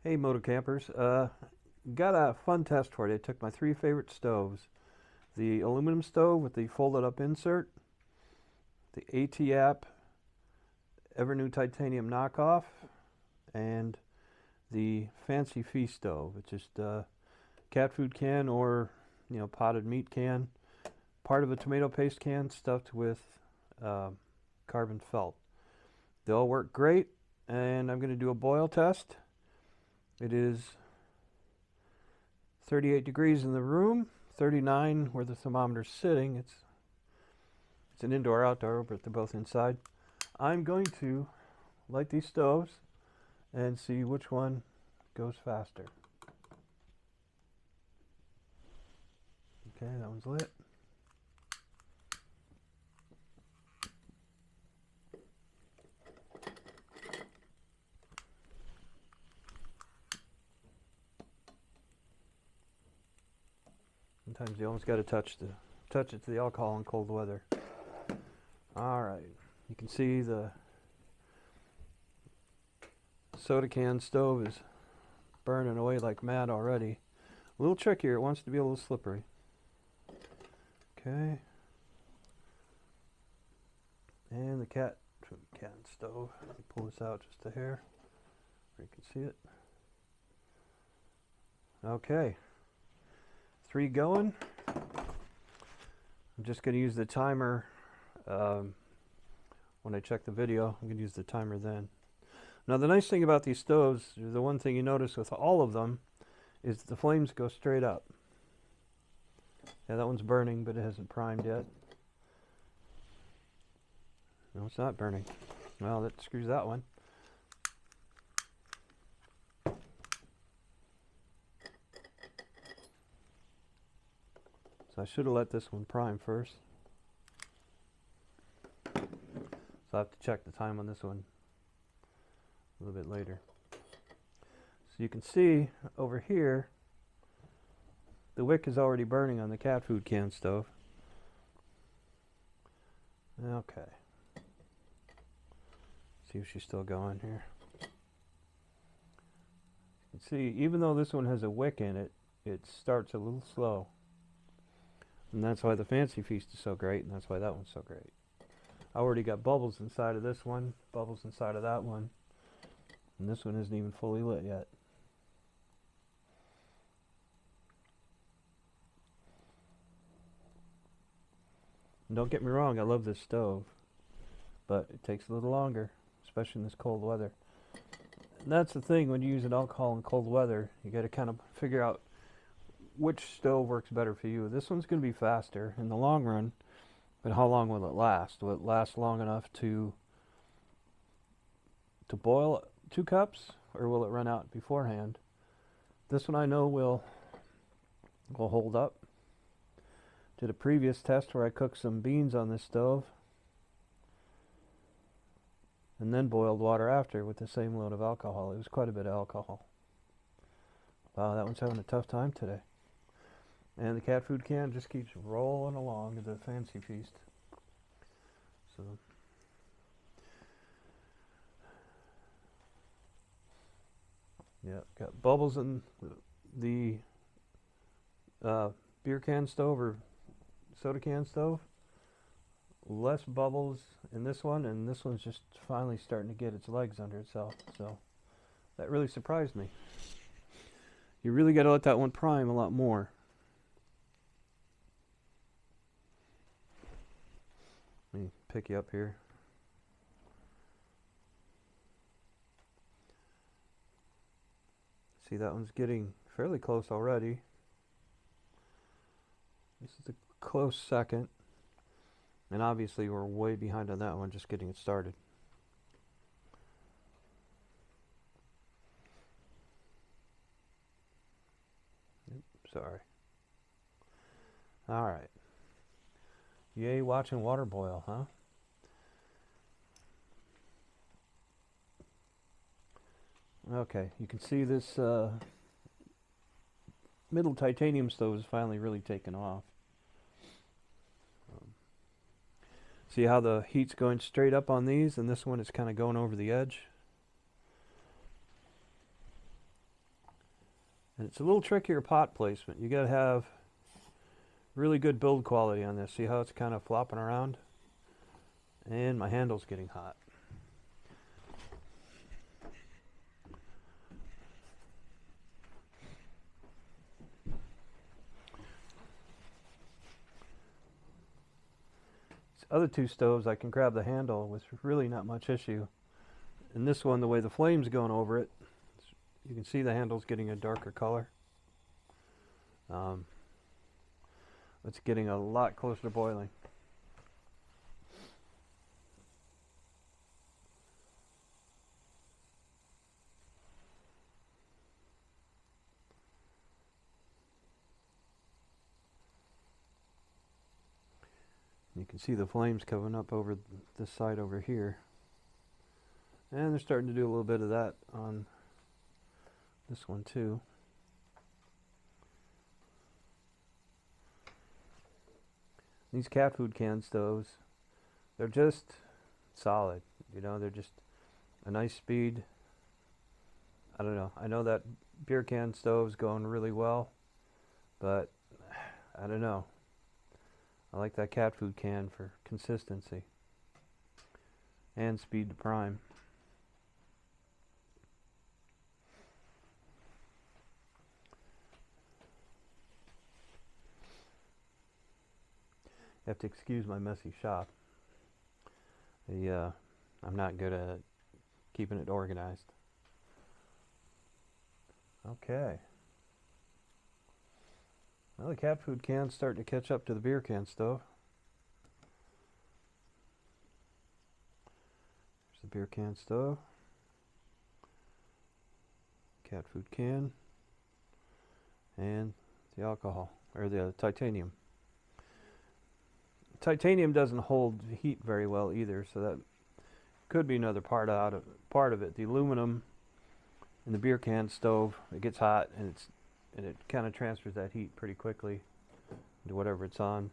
Hey Moto Campers, got a fun test for you. I took my three favorite stoves. The aluminum stove with the folded up insert, the ATAP Evernew titanium knockoff, and the Fancy Feast stove. It's just a cat food can or potted meat can, part of a tomato paste can stuffed with uh, carbon felt. They all work great, and I'm going to do a boil test. It is 38 degrees in the room, 39 where the thermometer's sitting. It's an indoor-outdoor, but they're both inside. I'm going to light these stoves and see which one goes faster. Okay, that one's lit. Sometimes you almost got to touch it to the alcohol in cold weather. All right, you can see the soda can stove is burning away like mad already. A little trickier, it wants to be a little slippery. Okay. And the cat food can stove. Let me pull this out just a hair where you can see it. Okay. 3 going. I'm just going to use the timer when I check the video. I'm going to use the timer then. Now the nice thing about these stoves, the one thing you notice with all of them, is the flames go straight up. Yeah, that one's burning, but it hasn't primed yet. No, it's not burning. Well, that screws that one. So I should have let this one prime first. So I have to check the time on this one a little bit later. So you can see over here, the wick is already burning on the cat food can stove. Okay. See if she's still going here. You can see, even though this one has a wick in it, it starts a little slow. And that's why the Fancy Feast is so great, and that's why that one's so great. I already got bubbles inside of this one, bubbles inside of that one, and this one isn't even fully lit yet. And don't get me wrong, I love this stove, but it takes a little longer, especially in this cold weather. And that's the thing, when you use an alcohol in cold weather, you got to kind of figure out which stove works better for you. This one's going to be faster in the long run, but how long will it last? Will it last long enough to boil 2 cups, or will it run out beforehand? This one I know will hold up. Did a previous test where I cooked some beans on this stove and then boiled water after with the same load of alcohol. It was quite a bit of alcohol. Wow, that one's having a tough time today. And the cat food can just keeps rolling along to the Fancy Feast. So yeah, got bubbles in the beer can stove or soda can stove. Less bubbles in this one, and this one's just finally starting to get its legs under itself. So that really surprised me. You really got to let that one prime a lot more. Let me pick you up here. See, that one's getting fairly close already. This is a close second. And obviously we're way behind on that one, just getting it started. Oops, sorry. Alright. Yay, watching water boil, huh? Okay, you can see this middle titanium stove is finally really taken off. See how the heat's going straight up on these, and this one is kind of going over the edge? And it's a little trickier pot placement. You got to have really good build quality on this. See how it's kind of flopping around? And my handle's getting hot. These other two stoves, I can grab the handle with really not much issue. And this one, the way the flame's going over it, you can see the handle's getting a darker color. It's getting a lot closer to boiling. You can see the flames coming up over this side over here. And they're starting to do a little bit of that on this one too. These cat food can stoves, they're just solid. You know, they're just a nice speed. I don't know. I know that beer can stove's going really well, but I don't know. I like that cat food can for consistency and speed to prime. You have to excuse my messy shop. I'm not good at keeping it organized. Okay. Well, the cat food can's starting to catch up to the beer can stove. There's the beer can stove. Cat food can. And the alcohol, or the titanium. Titanium doesn't hold heat very well either, so that could be another part of it. The aluminum in the beer can stove, it gets hot and it kind of transfers that heat pretty quickly into whatever it's on.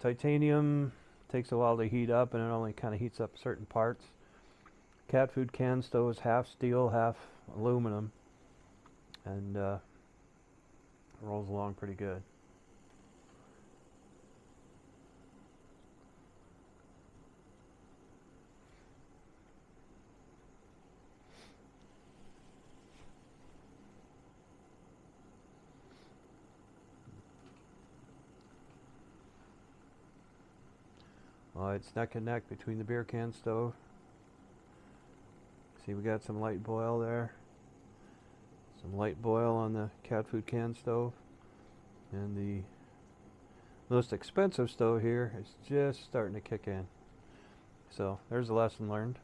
Titanium takes a while to heat up, and it only kind of heats up certain parts. Cat food can stove is half steel, half aluminum, and rolls along pretty good. It's neck and neck between the beer can stove. See, we got some light boil there. Some light boil on the cat food can stove. And the most expensive stove here is just starting to kick in. So there's a lesson learned.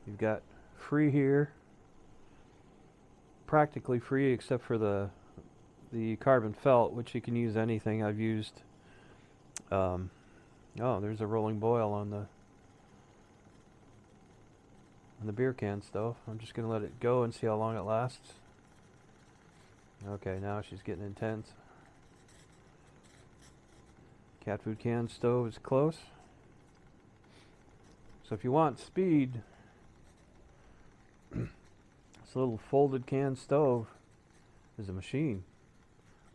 You've got free here. Practically free except for the carbon felt, which you can use anything. I've used oh, there's a rolling boil on the beer can stove. I'm just going to let it go and see how long it lasts. Okay, now she's getting intense. Cat food can stove is close. So if you want speed, this little folded can stove is a machine.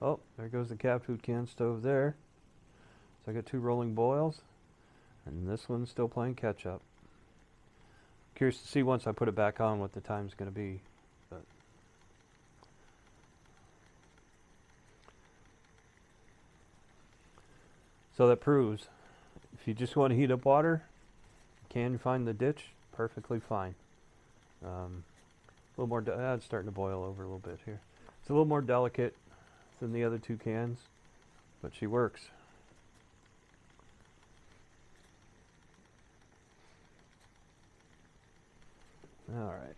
Oh, there goes the cat food can stove there. So I got two rolling boils, and this one's still playing catch up. Curious to see once I put it back on what the time's going to be. But so that proves if you just want to heat up water, you can find the ditch perfectly fine. A little more, it's starting to boil over a little bit here. It's a little more delicate than the other two cans, but she works. All right.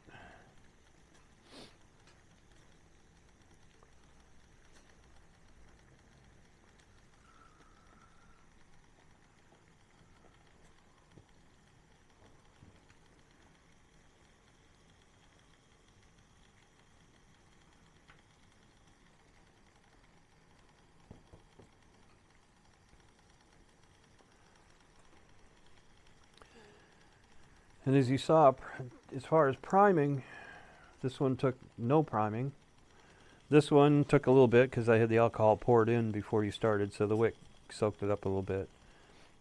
And as you saw, as far as priming, this one took no priming. This one took a little bit because I had the alcohol poured in before you started, so the wick soaked it up a little bit.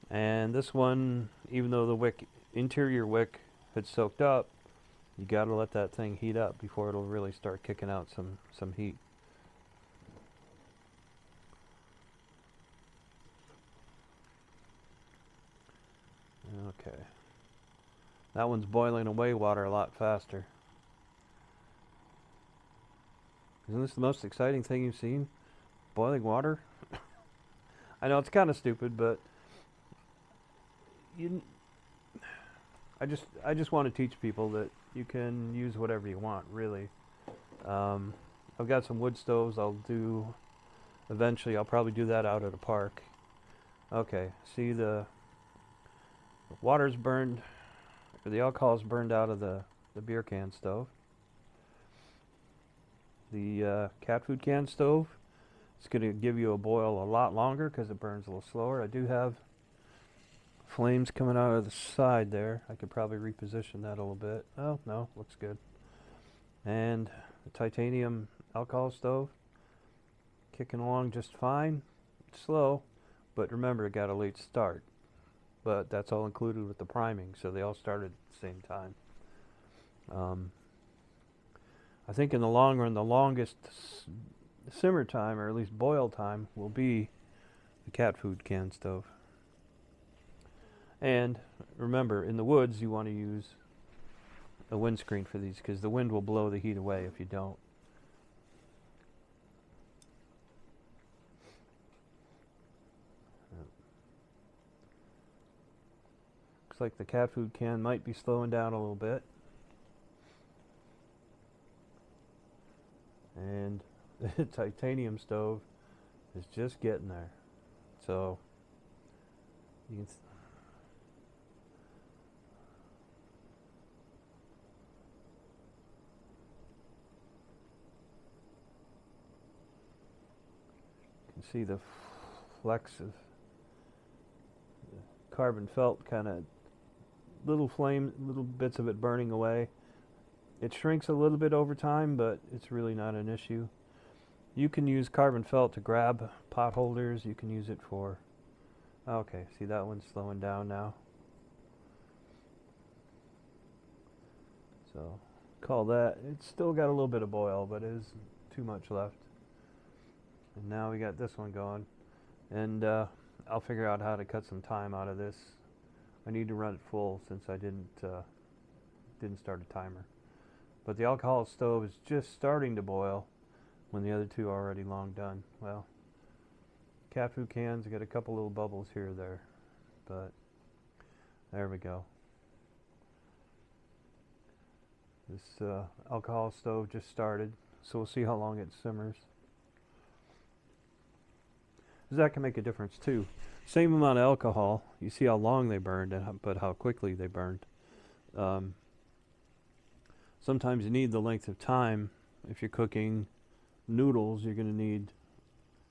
And this one, even though the interior wick had soaked up, you got to let that thing heat up before it'll really start kicking out some heat. Okay. That one's boiling away water a lot faster. Isn't this the most exciting thing you've seen? Boiling water? I know it's kind of stupid, but I just want to teach people that you can use whatever you want, really. I've got some wood stoves. Eventually I'll probably do that out at a park. Okay, see the water's burned, or the alcohol's burned out of the beer can stove. The cat food can stove, it's going to give you a boil a lot longer because it burns a little slower. I do have flames coming out of the side there. I could probably reposition that a little bit. Oh, no, looks good. And the titanium alcohol stove, kicking along just fine. It's slow, but remember, it got a late start. But that's all included with the priming, so they all started at the same time. I think in the long run, the longest simmer time, or at least boil time, will be the cat food can stove. And remember, in the woods, you want to use a windscreen for these because the wind will blow the heat away if you don't. Looks like the cat food can might be slowing down a little bit. And the titanium stove is just getting there. So you can see the flecks of the carbon felt, kind of little bits of it burning away. It shrinks a little bit over time, but it's really not an issue. You can use carbon felt to grab pot holders. You can use it for... Okay, see that one's slowing down now. So, call that... It's still got a little bit of boil, but it is too much left. And now we got this one going. And I'll figure out how to cut some time out of this. I need to run it full since I didn't start a timer. But the alcohol stove is just starting to boil when the other two are already long done. Well, cat food cans, I got a couple little bubbles here or there, but there we go. This alcohol stove just started, so we'll see how long it simmers. That can make a difference too. Same amount of alcohol, you see how long they burned, but how quickly they burned. Sometimes you need the length of time. If you're cooking noodles, you're going to need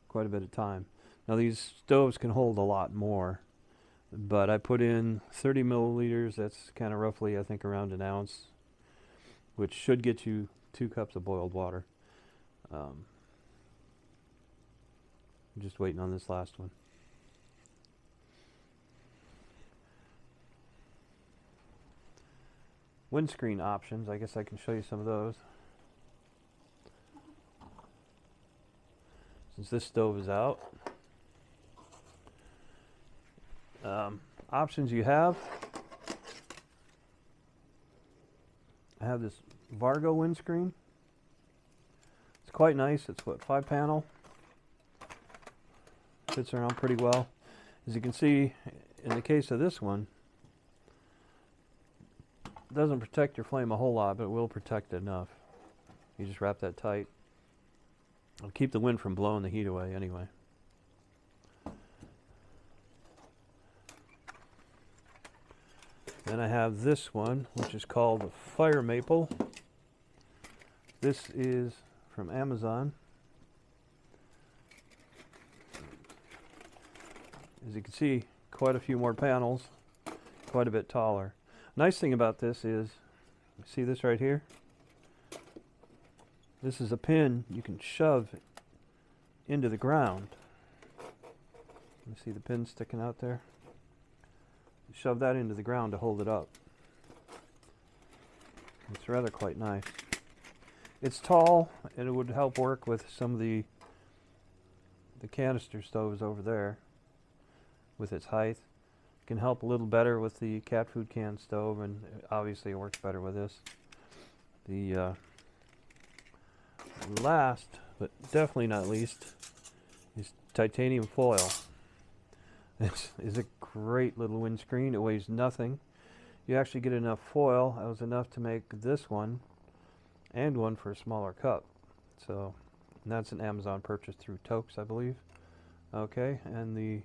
quite a bit of time. Now these stoves can hold a lot more, but I put in 30 milliliters. That's kind of roughly, I think, around an ounce, which should get you 2 cups of boiled water. I'm just waiting on this last one. Windscreen options, I guess I can show you some of those. Since this stove is out. Options you have. I have this Vargo windscreen. It's quite nice. It's what, 5-panel? Fits around pretty well. As you can see, in the case of this one, it doesn't protect your flame a whole lot, but it will protect enough. You just wrap that tight. It'll keep the wind from blowing the heat away anyway. Then I have this one, which is called the Fire Maple. This is from Amazon. As you can see, quite a few more panels, quite a bit taller. Nice thing about this is, see this right here? This is a pin you can shove into the ground. You see the pin sticking out there? Shove that into the ground to hold it up. It's rather quite nice. It's tall, and it would help work with some of the canister stoves over there with its height. It can help a little better with the cat food can stove, and obviously it works better with this. The last, but definitely not least, is titanium foil. This is a great little windscreen. It weighs nothing. You actually get enough foil. That was enough to make this one and one for a smaller cup. So, and that's an Amazon purchase through Tokes, I believe. Okay, and the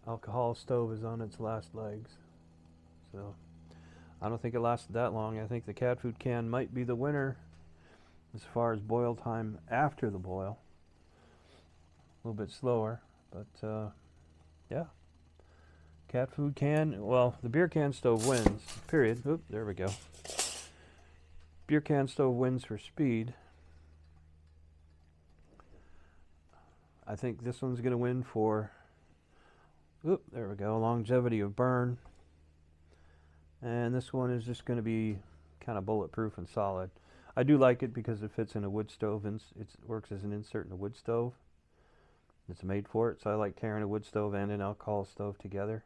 alcohol stove is on its last legs. So, I don't think it lasted that long. I think the cat food can might be the winner as far as boil time after the boil. A little bit slower, but yeah. Cat food can, well, the beer can stove wins, period. Oop, there we go. Beer can stove wins for speed. I think this one's going to win for, oop, there we go, longevity of burn. And this one is just going to be kind of bulletproof and solid. I do like it because it fits in a wood stove, and it works as an insert in a wood stove. It's made for it, so I like carrying a wood stove and an alcohol stove together.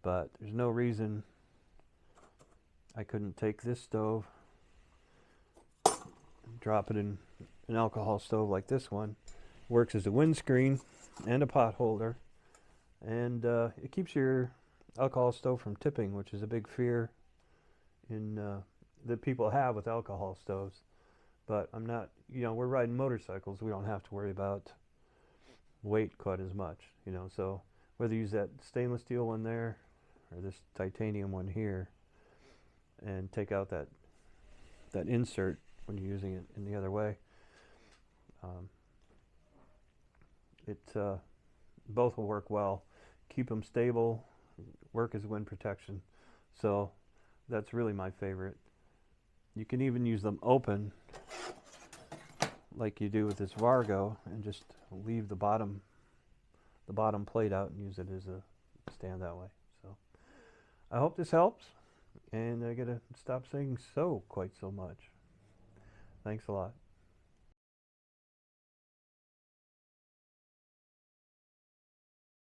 But there's no reason I couldn't take this stove, drop it in an alcohol stove like this one. Works as a windscreen and a pot holder, and it keeps your alcohol stove from tipping, which is a big fear that people have with alcohol stoves. But I'm not, we're riding motorcycles. We don't have to worry about weight quite as much, so whether you use that stainless steel one there or this titanium one here, and take out that insert when you're using it in the other way, both will work well. Keep them stable, work as wind protection. So that's really my favorite. You can even use them open like you do with this Vargo, and just leave the bottom plate out and use it as a stand that way. So I hope this helps, and I gotta stop saying so quite so much. Thanks a lot.